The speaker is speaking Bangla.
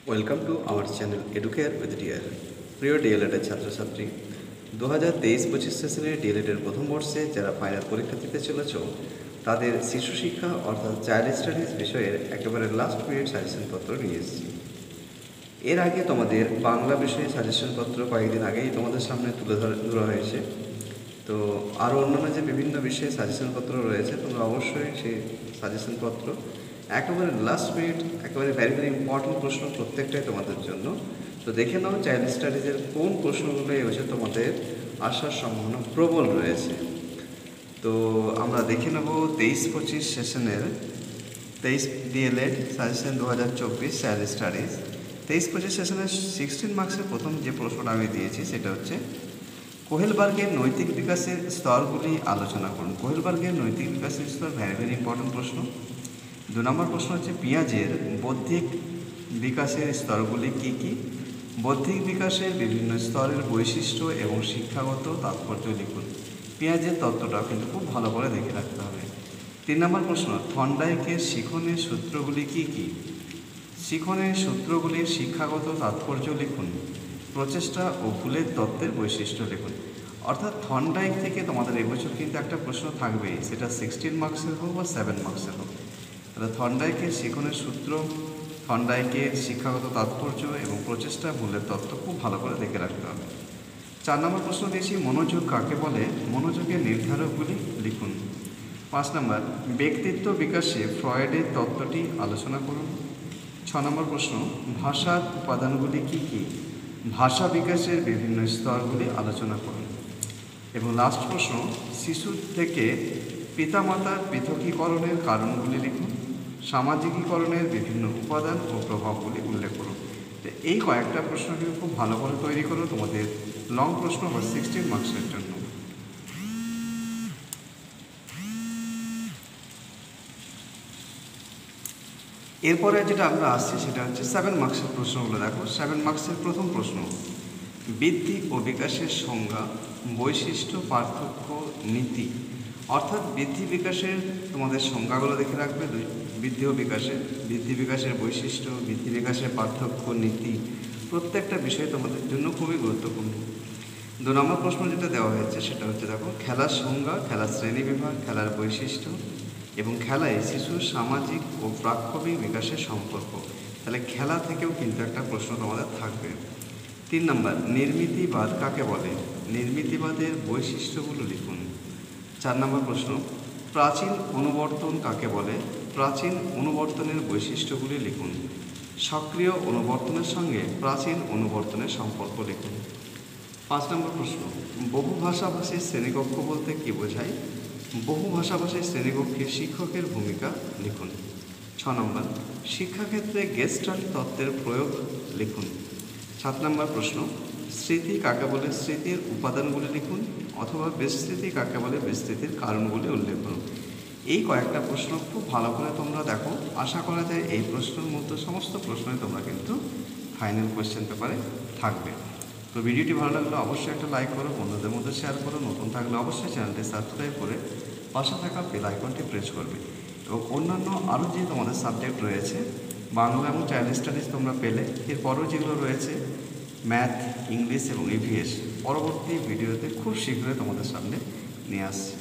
Welcome to our channel educare with dear. প্রিয় ডিএলএডের ছাত্রছাত্রী, 2023-25 সেশনের ডিএলএডের প্রথম বর্ষে যারা ফাইনাল পরীক্ষা দিতে চলেছ তাদের শিশু শিক্ষা অর্থাৎ চাইল্ড স্টাডিজ বিষয়ের একেবারে লাস্ট মিনিট সাজেশনপত্র নিয়ে এসেছি। এর আগে তোমাদের বাংলা বিষয়ে সাজেশনপত্র কয়েকদিন আগেই তোমাদের সামনে তুলে ধরা হয়েছে। তো আরও অন্যান্য যে বিভিন্ন বিষয়ে সাজেশনপত্র রয়েছে, তোমরা অবশ্যই সেই সাজেশনপত্র একেবারে লাস্ট মিনিট, একেবারে ভেরি ভেরি ইম্পর্টেন্ট প্রশ্ন প্রত্যেকটাই তোমাদের জন্য। তো দেখে নাও চাইল্ড স্টাডিজের কোন প্রশ্নগুলো এবছর তোমাদের আসার সম্ভাবনা প্রবল রয়েছে। তো আমরা দেখে নেব 23-25 সেশনের 23 ডিএলএড সাজেশন 2024 চাইল্ড স্টাডিজ 23-25 সেশনের 16 মার্কসের প্রথম যে প্রশ্নটা আমি দিয়েছি সেটা হচ্ছে কোহেলবার্গের নৈতিক বিকাশের স্তরগুলি আলোচনা করুন। কোহেলবার্গের নৈতিক বিকাশের স্তর ভেরি ভেরি ইম্পর্টেন্ট প্রশ্ন। 2 নম্বর প্রশ্ন হচ্ছে পেঁয়াজের বৌদ্ধিক বিকাশের স্তরগুলি কী কী? বৌদ্ধিক বিকাশের বিভিন্ন স্তরের বৈশিষ্ট্য এবং শিক্ষাগত তাৎপর্য লিখুন। পেঁয়াজের তত্ত্বটা কিন্তু খুব ভালো করে দেখে রাখতে হবে। 3 নম্বর প্রশ্ন থর্নডাইকের শিখনের সূত্রগুলি কী কী? শিখনের সূত্রগুলির শিক্ষাগত তাৎপর্য লিখুন। প্রচেষ্টা ও ভুলের তত্ত্বের বৈশিষ্ট্য লিখুন। অর্থাৎ থর্নডাইক থেকে তোমাদের এবছর কিন্তু একটা প্রশ্ন থাকবেই, সেটা 16 মার্কসের হোক বা 7 মার্কসের হোক। তাহলে থর্নডাইকের শিখনের সূত্র, থর্নডাইকের শিক্ষাগত তাৎপর্য এবং প্রচেষ্টা ভুলের তত্ত্ব খুব ভালো করে দেখে রাখতে হবে। 4 নম্বর প্রশ্ন দিয়েছি মনোযোগ কাকে বলে? মনোযোগের নির্ধারকগুলি লিখুন। 5 নম্বর ব্যক্তিত্ব বিকাশে ফ্রয়েডের তত্ত্বটি আলোচনা করুন। 6 নম্বর প্রশ্ন ভাষার উপাদানগুলি কী কী? ভাষা বিকাশের বিভিন্ন স্তরগুলি আলোচনা করুন। এবং লাস্ট প্রশ্ন শিশু থেকে পিতামাতার পৃথকীকরণের কারণগুলি লিখুন। সামাজিকীকরণের বিভিন্ন উপাদান ও প্রভাবগুলি উল্লেখ করুন। তো এই কয়েকটা প্রশ্নকে খুব ভালো করে তৈরি করো তোমাদের লং প্রশ্ন বা 16 মার্কসের জন্য। এরপরে যেটা আমরা আসছি সেটা হচ্ছে 7 মার্কসের প্রশ্নগুলো। দেখো 7 মার্কসের প্রথম প্রশ্ন বৃদ্ধি ও বিকাশের সংজ্ঞা, বৈশিষ্ট্য, পার্থক্য, নীতি। অর্থাৎ বৃদ্ধি বিকাশের তোমাদের সংজ্ঞাগুলো দেখে রাখবে। বৃদ্ধি ও বৃদ্ধি বিকাশের বৈশিষ্ট্য, বৃদ্ধি বিকাশের পার্থক্য, নীতি, প্রত্যেকটা বিষয় তোমাদের জন্য খুবই গুরুত্বপূর্ণ। 2 নম্বর প্রশ্ন যেটা দেওয়া হয়েছে সেটা হচ্ছে দেখো খেলার সংজ্ঞা, খেলার শ্রেণীবিভাগ, খেলার বৈশিষ্ট্য এবং খেলায় শিশুর সামাজিক ও প্রাক্ষবিক বিকাশের সম্পর্ক। তাহলে খেলা থেকেও কিন্তু একটা প্রশ্ন তোমাদের থাকবে। 3 নম্বর নির্মিতিবাদ কাকে বলে? নির্মিতিবাদের বৈশিষ্ট্যগুলো লিখুন। 4 নম্বর প্রশ্ন প্রাচীন অনুবর্তন কাকে বলে? প্রাচীন অনুবর্তনের বৈশিষ্ট্যগুলি লিখুন। সক্রিয় অনুবর্তনের সঙ্গে প্রাচীন অনুবর্তনের সম্পর্ক লিখুন। 5 নম্বর প্রশ্ন বহুভাষাভাষী শ্রেণীকক্ষ বলতে কী বোঝায়? বহুভাষাভাষী শ্রেণীকক্ষে শিক্ষকের ভূমিকা লিখুন। 6 নম্বর শিক্ষাক্ষেত্রে গেস্টাল্ট তত্ত্বের প্রয়োগ লিখুন। 7 নম্বর প্রশ্ন স্মৃতি কাকে বলে? স্মৃতির উপাদানগুলি লিখুন, অথবা বিস্মৃতি কাকে বলে? বিস্মৃতির কারণগুলি উল্লেখ করুন। এই কয়েকটা প্রশ্ন খুব ভালো করে তোমরা দেখো। আশা করা যায় এই প্রশ্নের মধ্যে সমস্ত প্রশ্নই তোমরা কিন্তু ফাইনাল কোয়েশ্চেন পেপারে থাকবে। তো ভিডিওটি ভালো লাগলে অবশ্যই একটা লাইক করো, বন্ধুদের মধ্যে শেয়ার করো, নতুন থাকলে অবশ্যই চ্যানেলটি সাবস্ক্রাইব করে পাশে থাকা বেল আইকনটি প্রেস করবে। এবং অন্যান্য আরও যে তোমাদের সাবজেক্ট রয়েছে বাংলা এবং চাইল্ড স্টাডিজ তোমরা পেলে, এরপরও যেগুলো রয়েছে ম্যাথ, ইংলিশ এবং ইভিএস পরবর্তী ভিডিওতে খুব শীঘ্রই তোমাদের সামনে নিয়ে আসছি।